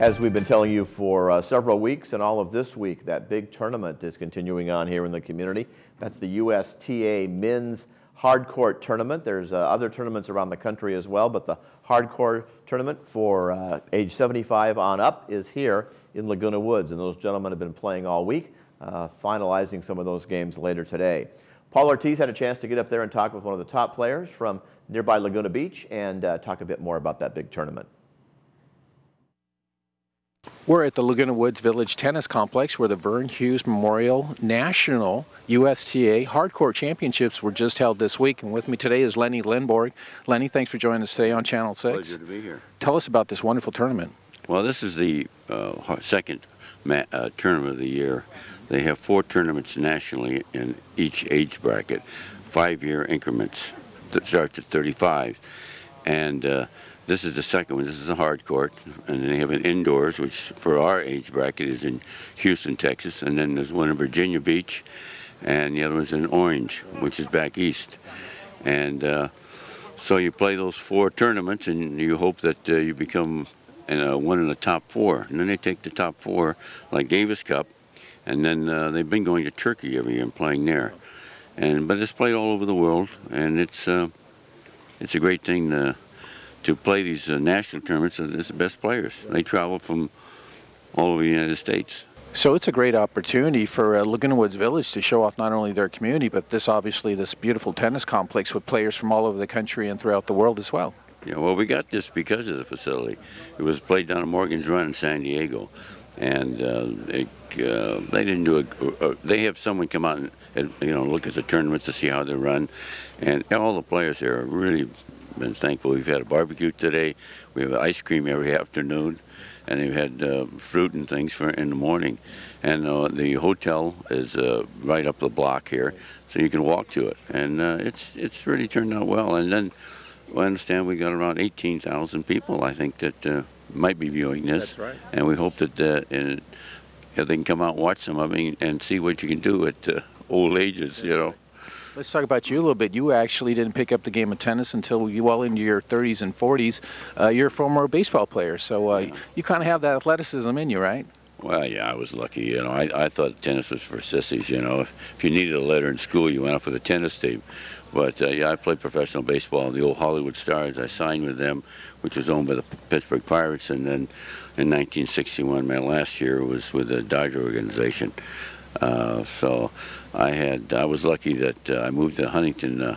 As we've been telling you for several weeks and all of this week, that big tournament is continuing on here in the community. That's the USTA Men's Hardcourt Tournament. There's other tournaments around the country as well, but the hardcore tournament for age 75 on up is here in Laguna Woods, and those gentlemen have been playing all week, finalizing some of those games later today. Paul Ortiz had a chance to get up there and talk with one of the top players from nearby Laguna Beach and talk a bit more about that big tournament. We're at the Laguna Woods Village Tennis Complex where the Verne Hughes Memorial National USTA Hardcourt Championships were just held this week. And with me today is Lenny Lindborg. Lenny, thanks for joining us today on Channel 6. Pleasure to be here. Tell us about this wonderful tournament. Well, this is the second tournament of the year. They have 4 tournaments nationally in each age bracket, 5-year increments that start at 35. And this is the second one. This is a hard court, and they have an indoors, which for our age bracket is in Houston, Texas, and then there's one in Virginia Beach, and the other one's in Orange, which is back east. And so you play those 4 tournaments, and you hope that you become one in the top 4. And then they take the top 4, like Davis Cup, and then they've been going to Turkey every year and playing there. But it's played all over the world, and it's a great thing to play these national tournaments. It's the best players. They travel from all over the United States. So it's a great opportunity for Laguna Woods Village to show off not only their community, but this beautiful tennis complex with players from all over the country and throughout the world as well. Yeah, well, we got this because of the facility. It was played down at Morgan's Run in San Diego, and they didn't do they have someone come out and look at the tournaments to see how they run, and all the players here are really been thankful. We've had a barbecue today. We have ice cream every afternoon, and they've had fruit and things for in the morning. And the hotel is right up the block here, so you can walk to it. And it's really turned out well. And then I understand we got around 18,000 people, I think, that might be viewing this. That's right. And we hope that if they can come out and watch some of it and see what you can do at old ages, Let's talk about you a little bit. You actually didn't pick up the game of tennis until well into your 30s and 40s. You're a former baseball player, so you kind of have that athleticism in you, right? Well, yeah, I was lucky. I thought tennis was for sissies. If you needed a letter in school, you went up for the tennis team. But yeah, I played professional baseball in the old Hollywood Stars. I signed with them, which was owned by the Pittsburgh Pirates, and then in 1961, my last year was with the Dodger organization. So I was lucky that I moved to Huntington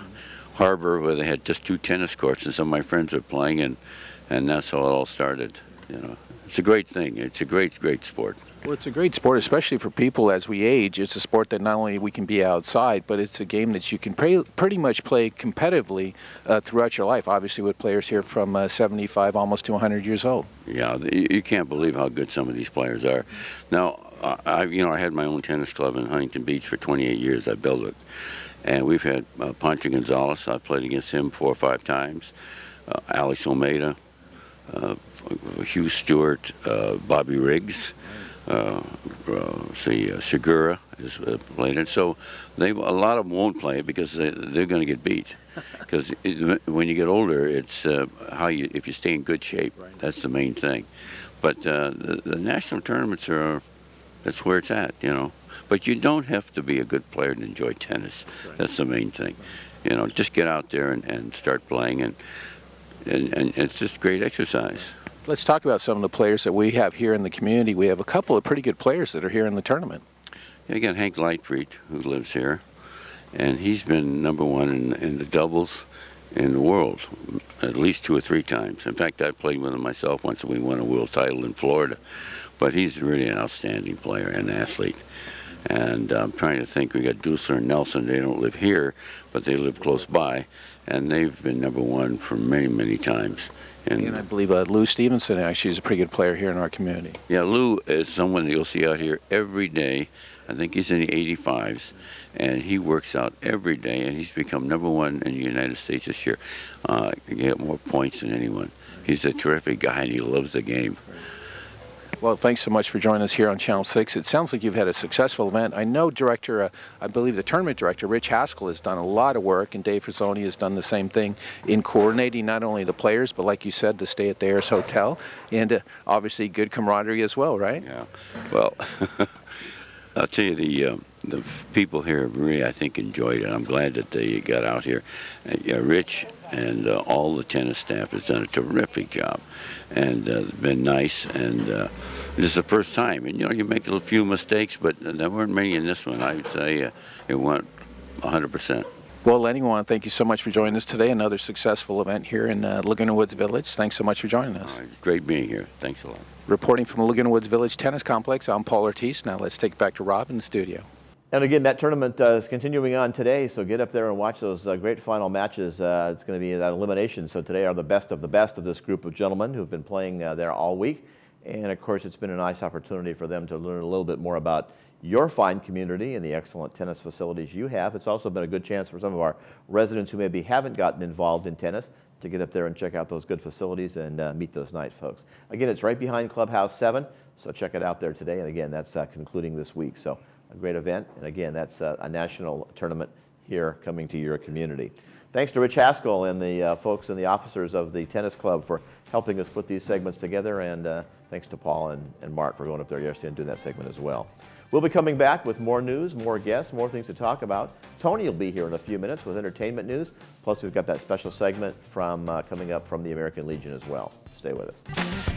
Harbor, where they had just 2 tennis courts, and some of my friends were playing, and that's how it all started. It's a great thing. It's a great sport. Well, it's a great sport, especially for people as we age. It's a sport that not only we can be outside, but it's a game that you can pretty much play competitively throughout your life, obviously with players here from 75 almost to 100 years old. Yeah, you can't believe how good some of these players are. Now, I had my own tennis club in Huntington Beach for 28 years. I built it. And we've had Pancho Gonzalez. I played against him 4 or 5 times. Alex Almeida, Hugh Stewart, Bobby Riggs. Segura has played it. So a lot of them won't play it because they're going to get beat. Because when you get older, it's if you stay in good shape. Right. That's the main thing. But the national tournaments that's where it's at, But you don't have to be a good player to enjoy tennis. Right. That's the main thing. Just get out there and start playing, and it's just great exercise. Let's talk about some of the players that we have here in the community. We have a couple of pretty good players that are here in the tournament. Yeah, you got Hank Lightfried, who lives here, and he's been #1 in the doubles in the world at least 2 or 3 times. In fact, I played with him myself once, and we won a world title in Florida. But he's really an outstanding player and athlete. And I'm trying to think, we got Dusler and Nelson. They don't live here, but they live close by, and they've been #1 for many, many times. And I believe Lou Stevenson actually is a pretty good player here in our community. Yeah, Lou is someone that you'll see out here every day. I think he's in the 85s, and he works out every day, and he's become #1 in the United States this year. He got more points than anyone. He's a terrific guy, and he loves the game. Well, thanks so much for joining us here on Channel 6. It sounds like you've had a successful event. I know I believe the tournament director, Rich Haskell, has done a lot of work, and Dave Frazzoni has done the same thing in coordinating not only the players, but like you said, to stay at the Ayers Hotel, and obviously good camaraderie as well, right? Yeah. Well, I'll tell you, the people here really, I think, enjoyed it. I'm glad that they got out here. Rich and all the tennis staff has done a terrific job, and been nice. And this is the first time, and you make a few mistakes, but there weren't many in this one. I would say it went 100%. Well, Lenny, I want to thank you so much for joining us today. Another successful event here in Laguna Woods Village. Thanks so much for joining us. All right, great being here. Thanks a lot. Reporting from the Laguna Woods Village Tennis Complex, I'm Paul Ortiz. Now let's take it back to Rob in the studio. And again, that tournament is continuing on today, so get up there and watch those great final matches. It's going to be that elimination. So today are the best of this group of gentlemen who've been playing there all week. And of course, it's been a nice opportunity for them to learn a little bit more about your fine community and the excellent tennis facilities you have. It's also been a good chance for some of our residents who maybe haven't gotten involved in tennis to get up there and check out those good facilities and meet those nice folks. Again, it's right behind Clubhouse 7, so check it out there today. And again, that's concluding this week. So a great event. And again, that's a national tournament here coming to your community. Thanks to Rich Haskell and the folks and the officers of the tennis club for helping us put these segments together. And thanks to Paul and Mark for going up there yesterday and doing that segment as well. We'll be coming back with more news, more guests, more things to talk about. Tony will be here in a few minutes with entertainment news. Plus, we've got that special segment from coming up from the American Legion as well. Stay with us.